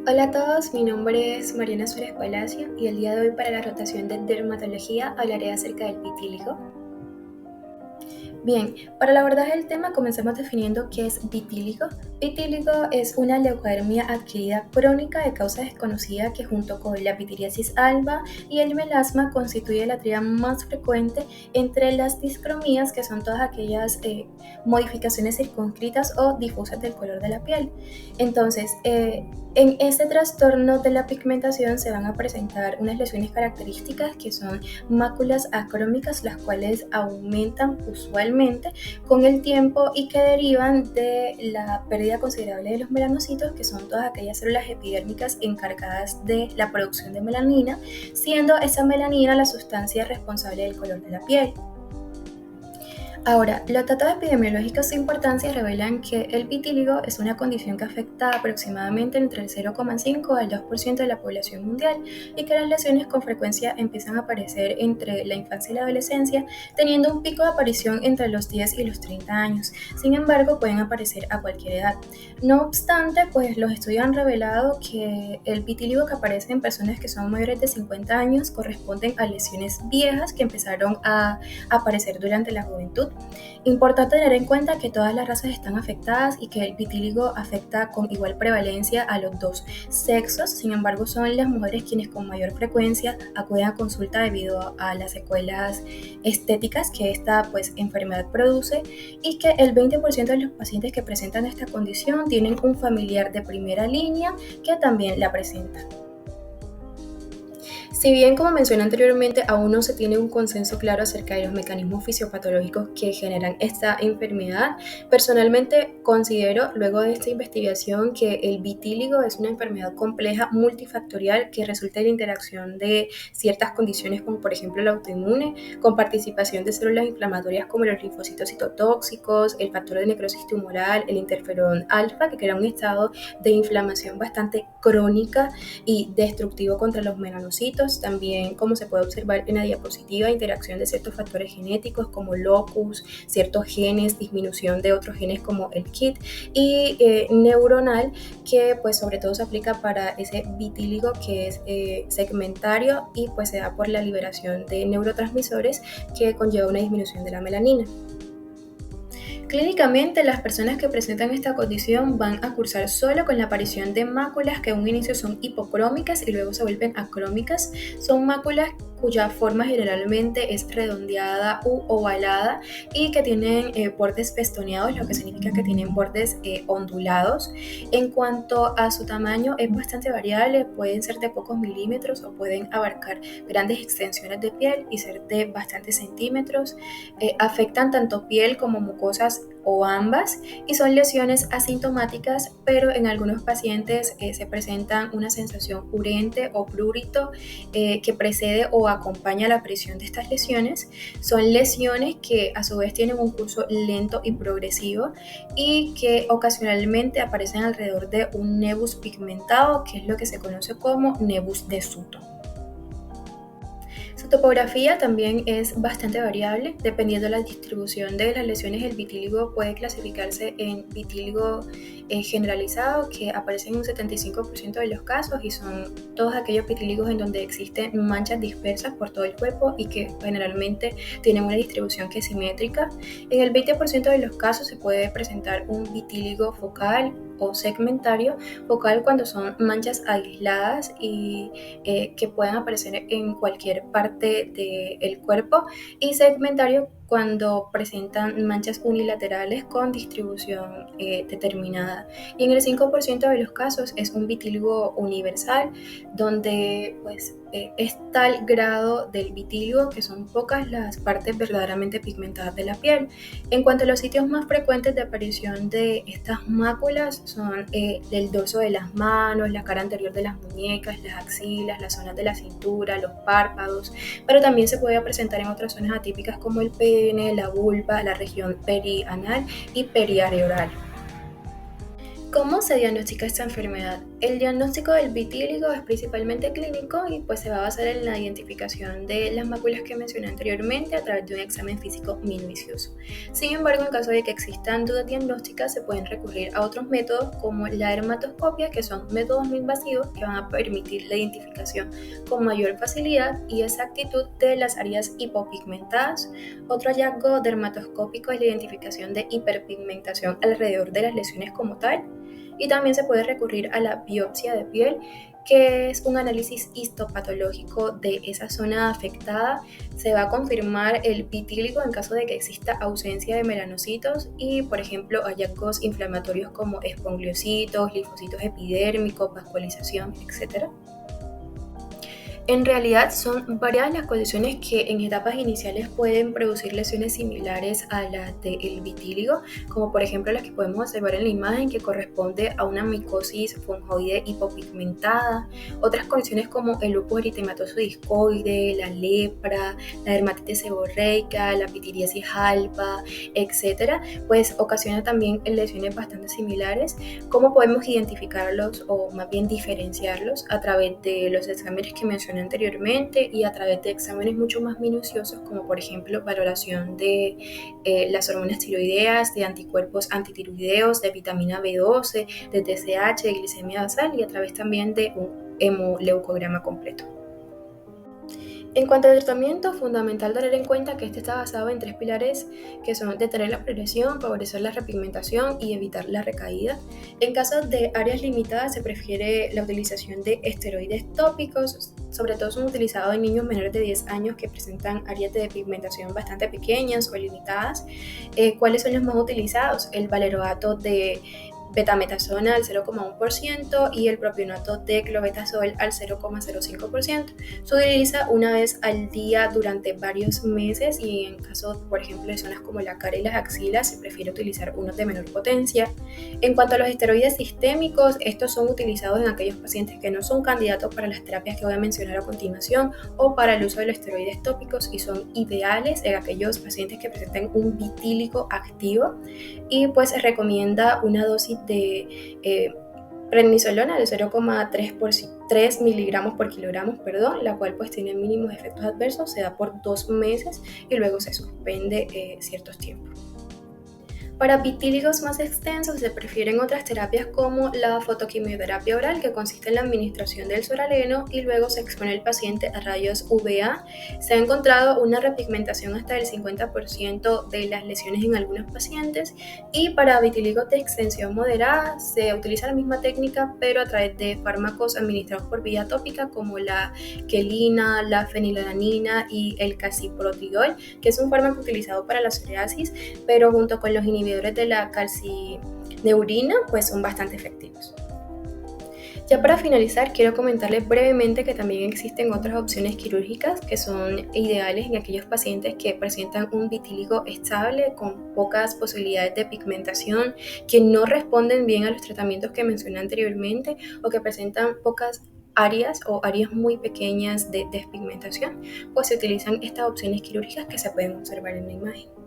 Hola a todos, mi nombre es Mariana Suárez Palacio y el día de hoy para la rotación de dermatología hablaré acerca del vitíligo. Bien, para abordar el tema comencemos definiendo qué es vitíligo. Vitíligo es una leucemia adquirida crónica de causa desconocida que junto con la pityriasis alba y el melasma constituye la tríada más frecuente entre las discromías, que son todas aquellas modificaciones circunscritas o difusas del color de la piel. Entonces, en este trastorno de la pigmentación se van a presentar unas lesiones características que son máculas acrómicas, las cuales aumentan usualmente con el tiempo y que derivan de la pérdida considerable de los melanocitos, que son todas aquellas células epidérmicas encargadas de la producción de melanina, siendo esa melanina la sustancia responsable del color de la piel. Ahora, los datos epidemiológicos de importancia revelan que el vitíligo es una condición que afecta aproximadamente entre el 0,5 al 2% de la población mundial y que las lesiones con frecuencia empiezan a aparecer entre la infancia y la adolescencia, teniendo un pico de aparición entre los 10 y los 30 años. Sin embargo, pueden aparecer a cualquier edad. No obstante, pues los estudios han revelado que el vitíligo que aparece en personas que son mayores de 50 años corresponden a lesiones viejas que empezaron a aparecer durante la juventud. Importante tener en cuenta que todas las razas están afectadas y que el vitíligo afecta con igual prevalencia a los dos sexos. Sin embargo, son las mujeres quienes con mayor frecuencia acuden a consulta debido a las secuelas estéticas que esta enfermedad produce, y que el 20% de los pacientes que presentan esta condición tienen un familiar de primera línea que también la presenta. Si bien, como mencioné anteriormente, aún no se tiene un consenso claro acerca de los mecanismos fisiopatológicos que generan esta enfermedad, personalmente considero, luego de esta investigación, que el vitíligo es una enfermedad compleja multifactorial que resulta de la interacción de ciertas condiciones como por ejemplo la autoinmune, con participación de células inflamatorias como los linfocitos citotóxicos, el factor de necrosis tumoral, el interferón alfa, que crea un estado de inflamación bastante crónica y destructivo contra los melanocitos. También, como se puede observar en la diapositiva, interacción de ciertos factores genéticos como locus, ciertos genes, disminución de otros genes como el KIT, y neuronal, que pues sobre todo se aplica para ese vitíligo que es segmentario y pues se da por la liberación de neurotransmisores que conlleva una disminución de la melanina. Clínicamente, las personas que presentan esta condición van a cursar solo con la aparición de máculas que en un inicio son hipocrómicas y luego se vuelven acrómicas. Son máculas cuya forma generalmente es redondeada u ovalada y que tienen bordes festoneados, lo que significa que tienen bordes ondulados. En cuanto a su tamaño, es bastante variable, pueden ser de pocos milímetros o pueden abarcar grandes extensiones de piel y ser de bastantes centímetros. Afectan tanto piel como mucosas o ambas, y son lesiones asintomáticas, pero en algunos pacientes se presentan una sensación urente o prurito que precede o acompaña la aparición de estas lesiones. Son lesiones que a su vez tienen un curso lento y progresivo y que ocasionalmente aparecen alrededor de un nebus pigmentado, que es lo que se conoce como nebus de Sutton. Su topografía también es bastante variable, dependiendo de la distribución de las lesiones. El vitíligo puede clasificarse en vitíligo generalizado, que aparece en un 75% de los casos, y son todos aquellos vitíligos en donde existen manchas dispersas por todo el cuerpo y que generalmente tienen una distribución que es simétrica. En el 20% de los casos se puede presentar un vitíligo focal o segmentario. Focal cuando son manchas aisladas y que pueden aparecer en cualquier parte del cuerpo, y segmentario cuando presentan manchas unilaterales con distribución determinada. Y en el 5% de los casos es un vitíligo universal, donde es tal grado del vitíligo que son pocas las partes verdaderamente pigmentadas de la piel. En cuanto a los sitios más frecuentes de aparición de estas máculas, son el dorso de las manos, la cara anterior de las muñecas, las axilas, las zonas de la cintura, los párpados, pero también se puede presentar en otras zonas atípicas como el pene, la vulva, la región perianal y periareoral. ¿Cómo se diagnostica esta enfermedad? El diagnóstico del vitíligo es principalmente clínico y pues se va a basar en la identificación de las máculas que mencioné anteriormente a través de un examen físico minucioso. Sin embargo, en caso de que existan dudas diagnósticas, se pueden recurrir a otros métodos como la dermatoscopia, que son métodos no invasivos que van a permitir la identificación con mayor facilidad y exactitud de las áreas hipopigmentadas. Otro hallazgo dermatoscópico es la identificación de hiperpigmentación alrededor de las lesiones como tal. Y también se puede recurrir a la biopsia de piel, que es un análisis histopatológico de esa zona afectada. Se va a confirmar el vitíligo en caso de que exista ausencia de melanocitos y, por ejemplo, hallazgos inflamatorios como espongliocitos, linfocitos epidérmicos, vascularización, etc. En realidad son varias las condiciones que en etapas iniciales pueden producir lesiones similares a las del vitíligo, como por ejemplo las que podemos observar en la imagen, que corresponde a una micosis fungoide hipopigmentada. Otras condiciones como el lupus eritematoso discoide, la lepra, la dermatitis seborreica, la pitiriasis alba, etc., pues ocasiona también lesiones bastante similares. ¿Cómo podemos identificarlos o más bien diferenciarlos? A través de los exámenes que mencioné anteriormente y a través de exámenes mucho más minuciosos, como por ejemplo valoración de las hormonas tiroideas, de anticuerpos antitiroideos, de vitamina B12, de TSH, de glicemia basal y a través también de un hemoleucograma completo. En cuanto al tratamiento, fundamental tener en cuenta que este está basado en tres pilares que son detener la progresión, favorecer la repigmentación y evitar la recaída. En caso de áreas limitadas se prefiere la utilización de esteroides tópicos, sobre todo son utilizados en niños menores de 10 años que presentan áreas de pigmentación bastante pequeñas o limitadas. ¿Cuáles son los más utilizados? El valerato de betametasona al 0,1% y el propionato de clobetasol al 0,05%. Se utiliza una vez al día durante varios meses y en caso, por ejemplo, de zonas como la cara y las axilas, se prefiere utilizar unos de menor potencia. En cuanto a los esteroides sistémicos, estos son utilizados en aquellos pacientes que no son candidatos para las terapias que voy a mencionar a continuación o para el uso de los esteroides tópicos y son ideales en aquellos pacientes que presenten un vitíligo activo y pues se recomienda una dosis de prednisolona de 0,3 miligramos por kilogramo, la cual pues tiene mínimos efectos adversos, se da por 2 meses y luego se suspende ciertos tiempos. Para vitíligos más extensos se prefieren otras terapias como la fotoquimioterapia oral, que consiste en la administración del soraleno y luego se expone al paciente a rayos UVA. Se ha encontrado una repigmentación hasta del 50% de las lesiones en algunos pacientes y para vitíligos de extensión moderada se utiliza la misma técnica pero a través de fármacos administrados por vía tópica como la quelina, la fenilalanina y el calciprotidol, que es un fármaco utilizado para la psoriasis, pero junto con los inhibidores de la calcineurina pues son bastante efectivos. Ya para finalizar, quiero comentarles brevemente que también existen otras opciones quirúrgicas que son ideales en aquellos pacientes que presentan un vitíligo estable con pocas posibilidades de pigmentación, que no responden bien a los tratamientos que mencioné anteriormente o que presentan pocas áreas o áreas muy pequeñas de despigmentación, pues se utilizan estas opciones quirúrgicas que se pueden observar en la imagen.